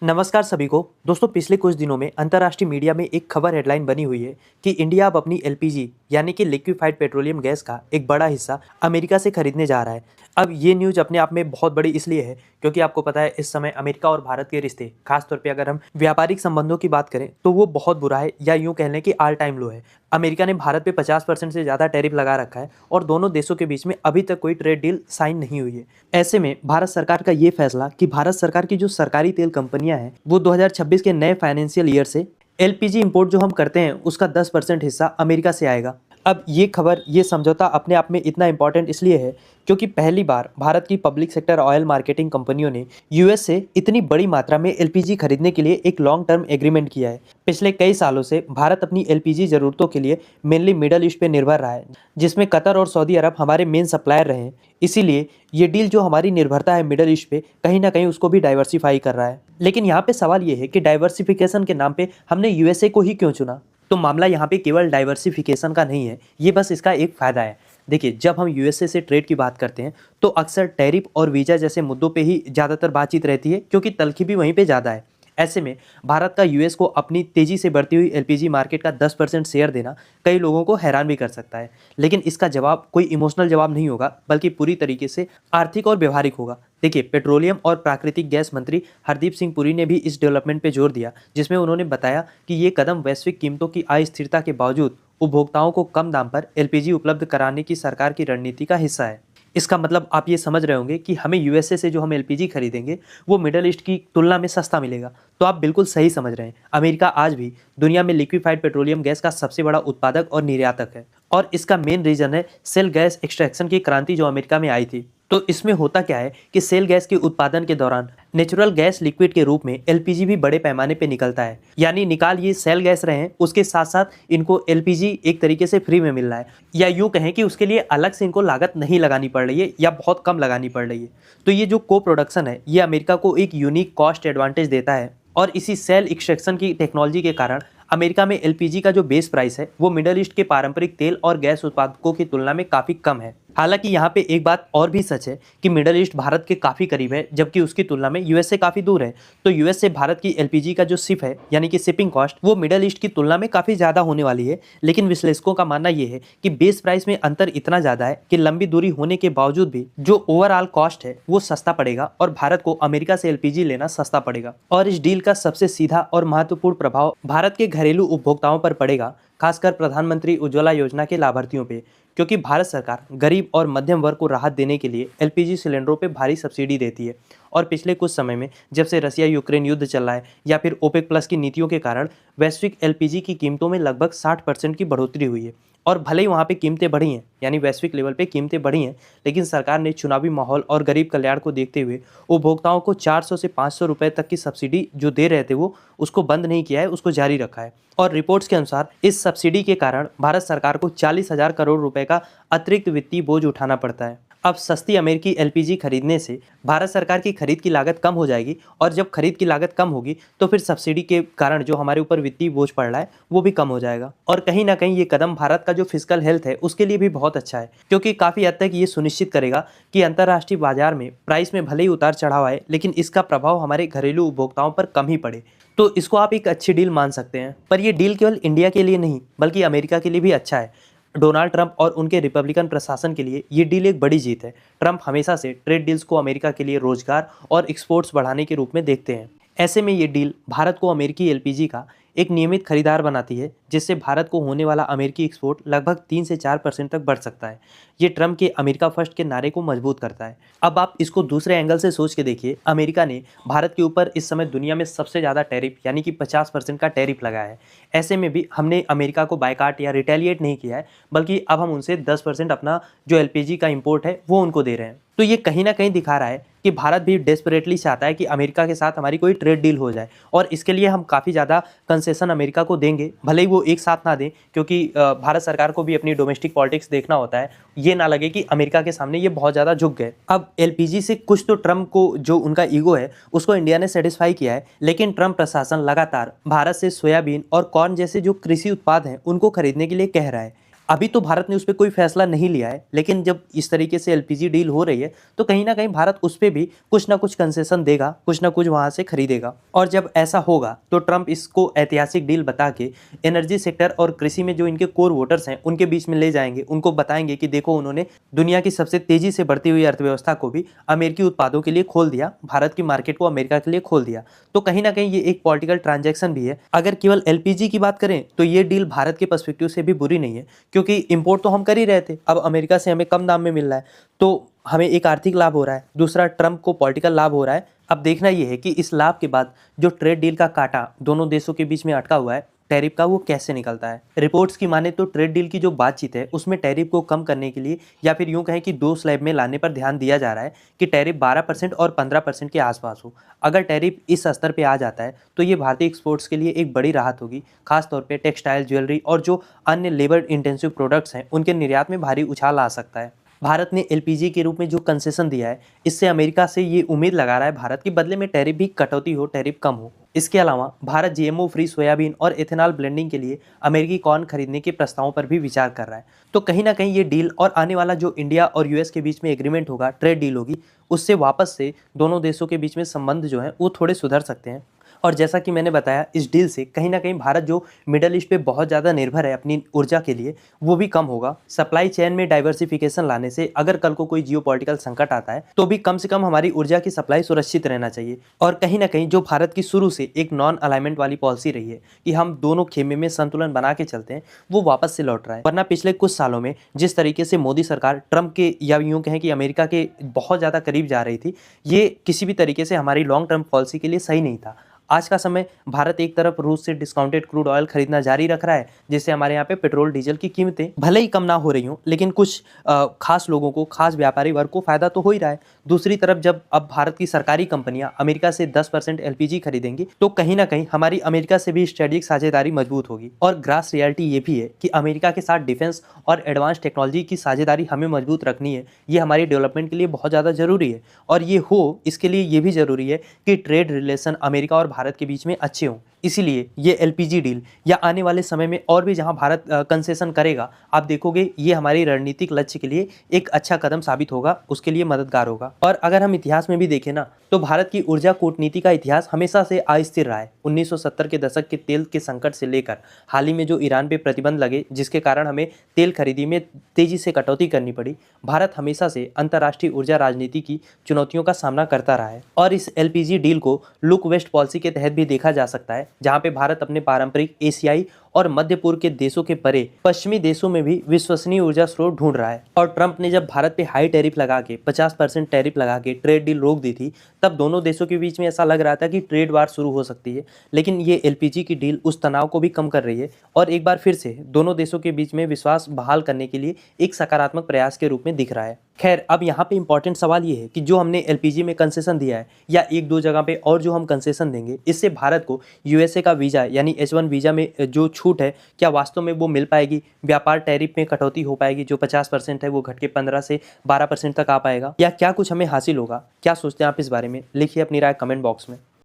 नमस्कार सभी को। दोस्तों, पिछले कुछ दिनों में अंतर्राष्ट्रीय मीडिया में एक खबर हेडलाइन बनी हुई है कि इंडिया अब अपनी एलपीजी यानी कि लिक्विफाइड पेट्रोलियम गैस का एक बड़ा हिस्सा अमेरिका से खरीदने जा रहा है। अब ये न्यूज़ अपने आप में बहुत बड़ी इसलिए है क्योंकि आपको पता है इस समय अमेरिका और भारत के रिश्ते, खासतौर पे अगर हम व्यापारिक संबंधों की बात करें तो वो बहुत बुरा है, या यूँ कह लें कि ऑल टाइम लो है। अमेरिका ने भारत पे 50% से ज़्यादा टैरिफ लगा रखा है और दोनों देशों के बीच में अभी तक कोई ट्रेड डील साइन नहीं हुई है। ऐसे में भारत सरकार का ये फैसला कि भारत सरकार की जो सरकारी तेल कंपनियां हैं वो 2026 के नए फाइनेंशियल ईयर से एलपीजी इंपोर्ट जो हम करते हैं उसका 10% हिस्सा अमेरिका से आएगा। अब ये खबर, ये समझौता अपने आप में इतना इंपॉर्टेंट इसलिए है क्योंकि पहली बार भारत की पब्लिक सेक्टर ऑयल मार्केटिंग कंपनियों ने यूएस से इतनी बड़ी मात्रा में एलपीजी खरीदने के लिए एक लॉन्ग टर्म एग्रीमेंट किया है। पिछले कई सालों से भारत अपनी एलपीजी ज़रूरतों के लिए मेनली मिडल ईस्ट पे निर्भर रहा है, जिसमें कतर और सऊदी अरब हमारे मेन सप्लायर रहे हैं। इसीलिए ये डील जो हमारी निर्भरता है मिडल ईस्ट पे, कहीं ना कहीं उसको भी डाइवर्सिफाई कर रहा है। लेकिन यहाँ पे सवाल ये है कि डाइवर्सिफिकेशन के नाम पे हमने यूएसए को ही क्यों चुना? तो मामला यहाँ पे केवल डाइवर्सिफिकेशन का नहीं है, ये बस इसका एक फ़ायदा है। देखिए, जब हम यूएसए से ट्रेड की बात करते हैं तो अक्सर टैरिफ और वीज़ा जैसे मुद्दों पे ही ज़्यादातर बातचीत रहती है क्योंकि तलखी भी वहीं पे ज़्यादा है। ऐसे में भारत का यूएस को अपनी तेज़ी से बढ़ती हुई एलपीजी मार्केट का 10% शेयर देना कई लोगों को हैरान भी कर सकता है। लेकिन इसका जवाब कोई इमोशनल जवाब नहीं होगा, बल्कि पूरी तरीके से आर्थिक और व्यवहारिक होगा। देखिए, पेट्रोलियम और प्राकृतिक गैस मंत्री हरदीप सिंह पुरी ने भी इस डेवलपमेंट पे जोर दिया, जिसमें उन्होंने बताया कि ये कदम वैश्विक कीमतों की अस्थिरता के बावजूद उपभोक्ताओं को कम दाम पर एलपीजी उपलब्ध कराने की सरकार की रणनीति का हिस्सा है। इसका मतलब आप ये समझ रहे होंगे कि हमें यूएसए से जो हम एलपीजी खरीदेंगे वो मिडल ईस्ट की तुलना में सस्ता मिलेगा। तो आप बिल्कुल सही समझ रहे हैं, अमेरिका आज भी दुनिया में लिक्विफाइड पेट्रोलियम गैस का सबसे बड़ा उत्पादक और निर्यातक है। और इसका मेन रीजन है सेल गैस एक्सट्रैक्शन की क्रांति जो अमेरिका में आई थी। तो इसमें होता क्या है कि सेल गैस के उत्पादन के दौरान नेचुरल गैस लिक्विड के रूप में एलपीजी भी बड़े पैमाने पे निकलता है। यानी निकाल ये सेल गैस रहे हैं, उसके साथ साथ इनको एलपीजी एक तरीके से फ्री में मिल रहा है, या यूँ कहें कि उसके लिए अलग से इनको लागत नहीं लगानी पड़ रही है या बहुत कम लगानी पड़ रही है। तो ये जो को प्रोडक्शन है ये अमेरिका को एक यूनिक कॉस्ट एडवांटेज देता है। और इसी सेल एक्सट्रैक्शन की टेक्नोलॉजी के कारण अमेरिका में एलपीजी का जो बेस प्राइस है वो मिडल ईस्ट के पारंपरिक तेल और गैस उत्पादकों की तुलना में काफ़ी कम है। हालांकि यहाँ पे एक बात और भी सच है कि मिडल ईस्ट भारत के काफ़ी करीब है, जबकि उसकी तुलना में यूएस से काफ़ी दूर है। तो यूएस से भारत की एलपीजी का जो शिप है यानी कि शिपिंग कॉस्ट वो मिडल ईस्ट की तुलना में काफ़ी ज़्यादा होने वाली है। लेकिन विश्लेषकों का मानना यह है कि बेस प्राइस में अंतर इतना ज़्यादा है कि लंबी दूरी होने के बावजूद भी जो ओवरऑल कॉस्ट है वो सस्ता पड़ेगा और भारत को अमेरिका से एलपीजी लेना सस्ता पड़ेगा। और इस डील का सबसे सीधा और महत्वपूर्ण प्रभाव भारत के घरेलू उपभोक्ताओं पर पड़ेगा, खासकर प्रधानमंत्री उज्ज्वला योजना के लाभार्थियों पे, क्योंकि भारत सरकार गरीब और मध्यम वर्ग को राहत देने के लिए एलपीजी सिलेंडरों पे भारी सब्सिडी देती है। और पिछले कुछ समय में जब से रसिया यूक्रेन युद्ध चल रहा है या फिर ओपेक प्लस की नीतियों के कारण वैश्विक एलपीजी की कीमतों में लगभग 60% की बढ़ोतरी हुई है। और भले ही वहाँ पे कीमतें बढ़ी हैं, यानी वैश्विक लेवल पे कीमतें बढ़ी हैं, लेकिन सरकार ने चुनावी माहौल और गरीब कल्याण को देखते हुए उपभोक्ताओं को 400 से 500 रुपए तक की सब्सिडी जो दे रहे थे वो उसको बंद नहीं किया है, उसको जारी रखा है। और रिपोर्ट्स के अनुसार इस सब्सिडी के कारण भारत सरकार को 40,000 करोड़ रुपए का अतिरिक्त वित्तीय बोझ उठाना पड़ता है। अब सस्ती अमेरिकी एलपीजी खरीदने से भारत सरकार की खरीद की लागत कम हो जाएगी, और जब खरीद की लागत कम होगी तो फिर सब्सिडी के कारण जो हमारे ऊपर वित्तीय बोझ पड़ रहा है वो भी कम हो जाएगा। और कहीं ना कहीं ये कदम भारत का जो फिजिकल हेल्थ है उसके लिए भी बहुत अच्छा है, क्योंकि काफ़ी हद तक ये सुनिश्चित करेगा कि अंतर्राष्ट्रीय बाजार में प्राइस में भले ही उतार चढ़ाव आए लेकिन इसका प्रभाव हमारे घरेलू उपभोक्ताओं पर कम ही पड़े। तो इसको आप एक अच्छी डील मान सकते हैं। पर ये डील केवल इंडिया के लिए नहीं बल्कि अमेरिका के लिए भी अच्छा है। डोनाल्ड ट्रंप और उनके रिपब्लिकन प्रशासन के लिए ये डील एक बड़ी जीत है। ट्रंप हमेशा से ट्रेड डील्स को अमेरिका के लिए रोजगार और एक्सपोर्ट्स बढ़ाने के रूप में देखते हैं। ऐसे में ये डील भारत को अमेरिकी एलपीजी का एक नियमित खरीदार बनाती है, जिससे भारत को होने वाला अमेरिकी एक्सपोर्ट लगभग 3 से 4% तक बढ़ सकता है। ये ट्रंप के अमेरिका फर्स्ट के नारे को मजबूत करता है। अब आप इसको दूसरे एंगल से सोच के देखिए, अमेरिका ने भारत के ऊपर इस समय दुनिया में सबसे ज़्यादा टैरिफ यानी कि 50% का टैरिफ लगाया है। ऐसे में भी हमने अमेरिका को बायकाट या रिटेलिएट नहीं किया है, बल्कि अब हम उनसे 10% अपना जो एलपीजी का इम्पोर्ट है वो उनको दे रहे हैं। तो ये कहीं ना कहीं दिखा रहा है कि भारत भी डेस्परेटली चाहता है कि अमेरिका के साथ हमारी कोई ट्रेड डील हो जाए, और इसके लिए हम काफ़ी ज़्यादा कंसेशन अमेरिका को देंगे, भले ही वो एक साथ ना दें, क्योंकि भारत सरकार को भी अपनी डोमेस्टिक पॉलिटिक्स देखना होता है। ये ना लगे कि अमेरिका के सामने ये बहुत ज़्यादा झुक गए। अब एलपीजी से कुछ तो ट्रंप को जो उनका ईगो है उसको इंडिया ने सेटिस्फाई किया है, लेकिन ट्रंप प्रशासन लगातार भारत से सोयाबीन और कॉर्न जैसे जो कृषि उत्पाद हैं उनको खरीदने के लिए कह रहा है। अभी तो भारत ने उस पर कोई फैसला नहीं लिया है, लेकिन जब इस तरीके से एलपीजी डील हो रही है तो कहीं ना कहीं भारत उस पर भी कुछ ना कुछ कंसेशन देगा, कुछ ना कुछ वहां से खरीदेगा। और जब ऐसा होगा तो ट्रंप इसको ऐतिहासिक डील बता के एनर्जी सेक्टर और कृषि में जो इनके कोर वोटर्स हैं उनके बीच में ले जाएंगे, उनको बताएंगे कि देखो उन्होंने दुनिया की सबसे तेजी से बढ़ती हुई अर्थव्यवस्था को भी अमेरिकी उत्पादों के लिए खोल दिया, भारत की मार्केट को अमेरिका के लिए खोल दिया। तो कहीं ना कहीं ये एक पॉलिटिकल ट्रांजैक्शन भी है। अगर केवल एलपीजी की बात करें तो ये डील भारत के पर्सपेक्टिव से भी बुरी नहीं है, क्योंकि इंपोर्ट तो हम कर ही रहे थे, अब अमेरिका से हमें कम दाम में मिल रहा है, तो हमें एक आर्थिक लाभ हो रहा है, दूसरा ट्रंप को पॉलिटिकल लाभ हो रहा है। अब देखना यह है कि इस लाभ के बाद जो ट्रेड डील का कांटा दोनों देशों के बीच में अटका हुआ है टैरिफ का, वो कैसे निकलता है। रिपोर्ट्स की माने तो ट्रेड डील की जो बातचीत है उसमें टैरिफ को कम करने के लिए, या फिर यूं कहें कि दो स्लैब में लाने पर ध्यान दिया जा रहा है कि टैरिफ 12% और 15% के आसपास हो। अगर टैरिफ इस स्तर पे आ जाता है तो ये भारतीय एक्सपोर्ट्स के लिए एक बड़ी राहत होगी, खासतौर पे टेक्सटाइल, ज्वेलरी और जो अन्य लेबर इंटेंसिव प्रोडक्ट्स हैं उनके निर्यात में भारी उछाल आ सकता है। भारत ने एलपीजी के रूप में जो कंसेशन दिया है, इससे अमेरिका से ये उम्मीद लगा रहा है भारत की बदले में टैरिफ भी कटौती हो, टैरिफ कम हो। इसके अलावा भारत जीएमओ फ्री सोयाबीन और एथेनॉल ब्लेंडिंग के लिए अमेरिकी कॉर्न खरीदने के प्रस्तावों पर भी विचार कर रहा है। तो कहीं ना कहीं ये डील और आने वाला जो इंडिया और यूएस के बीच में एग्रीमेंट होगा, ट्रेड डील होगी, उससे वापस से दोनों देशों के बीच में संबंध जो है वो थोड़े सुधर सकते हैं। और जैसा कि मैंने बताया, इस डील से कहीं ना कहीं भारत जो मिडल ईस्ट पे बहुत ज़्यादा निर्भर है अपनी ऊर्जा के लिए, वो भी कम होगा। सप्लाई चेन में डाइवर्सिफिकेशन लाने से अगर कल को कोई जियोपॉलिटिकल संकट आता है तो भी कम से कम हमारी ऊर्जा की सप्लाई सुरक्षित रहना चाहिए। और कहीं ना कहीं जो भारत की शुरू से एक नॉन अलाइनमेंट वाली पॉलिसी रही है कि हम दोनों खेमे में संतुलन बना के चलते हैं, वो वापस से लौट रहा है। वरना पिछले कुछ सालों में जिस तरीके से मोदी सरकार ट्रंप के, या यूं कहें कि अमेरिका के बहुत ज़्यादा करीब जा रही थी, ये किसी भी तरीके से हमारी लॉन्ग टर्म पॉलिसी के लिए सही नहीं था। आज का समय भारत एक तरफ रूस से डिस्काउंटेड क्रूड ऑयल खरीदना जारी रख रहा है, जिससे हमारे यहाँ पे पेट्रोल डीजल की कीमतें भले ही कम ना हो रही हों, लेकिन कुछ खास लोगों को, खास व्यापारी वर्ग को फायदा तो हो ही रहा है। दूसरी तरफ जब अब भारत की सरकारी कंपनियां अमेरिका से 10% एलपीजी खरीदेंगी तो कहीं ना कहीं हमारी अमेरिका से भी स्ट्रेटेजिक साझेदारी मजबूत होगी। और ग्रास रियलिटी ये भी है कि अमेरिका के साथ डिफेंस और एडवांस टेक्नोलॉजी की साझेदारी हमें मजबूत रखनी है। ये हमारी डेवलपमेंट के लिए बहुत ज़्यादा जरूरी है, और ये हो इसके लिए ये भी जरूरी है कि ट्रेड रिलेशन अमेरिका और भारत के बीच में अच्छे हों। इसीलिए ये एलपीजी डील या आने वाले समय में और भी जहां भारत कंसेशन करेगा, आप देखोगे ये हमारी रणनीतिक लक्ष्य के लिए एक अच्छा कदम साबित होगा, उसके लिए मददगार होगा। और अगर हम इतिहास में भी देखें ना, तो भारत की ऊर्जा कूटनीति का इतिहास हमेशा से अस्थिर रहा है। 1970 के दशक के तेल के संकट से लेकर हाल ही में जो ईरान पे प्रतिबंध लगे, जिसके कारण हमें तेल खरीदी में तेजी से कटौती करनी पड़ी, भारत हमेशा से अंतर्राष्ट्रीय ऊर्जा राजनीति की चुनौतियों का सामना करता रहा है। और इस एलपीजी डील को लुक वेस्ट पॉलिसी के तहत भी देखा जा सकता है, जहां पे भारत अपने पारंपरिक एशियाई और मध्य पूर्व के देशों के परे पश्चिमी देशों में भी विश्वसनीय ऊर्जा स्रोत ढूंढ रहा है। और ट्रंप ने जब भारत पे हाई टैरिफ लगा के 50% टैरिफ लगा के ट्रेड डील रोक दी थी, तब दोनों देशों के बीच में ऐसा लग रहा था कि ट्रेड वार शुरू हो सकती है। लेकिन ये एलपीजी की डील उस तनाव को भी कम कर रही है, और एक बार फिर से दोनों देशों के बीच में विश्वास बहाल करने के लिए एक सकारात्मक प्रयास के रूप में दिख रहा है। खैर, अब यहाँ पे इंपॉर्टेंट सवाल ये है कि जो हमने एलपीजी में कंसेशन दिया है, या एक दो जगह पे और जो हम कंसेशन देंगे, इससे भारत को यूएसए का वीज़ा यानी H1 वीज़ा में जो छूट है, क्या वास्तव में वो मिल पाएगी? व्यापार टैरिफ में कटौती हो पाएगी? जो 50% है वो घट के 15 से 12% तक आ पाएगा, या क्या कुछ हमें हासिल होगा? क्या सोचते हैं आप इस बारे में? लिखिए अपनी राय कमेंट बॉक्स में।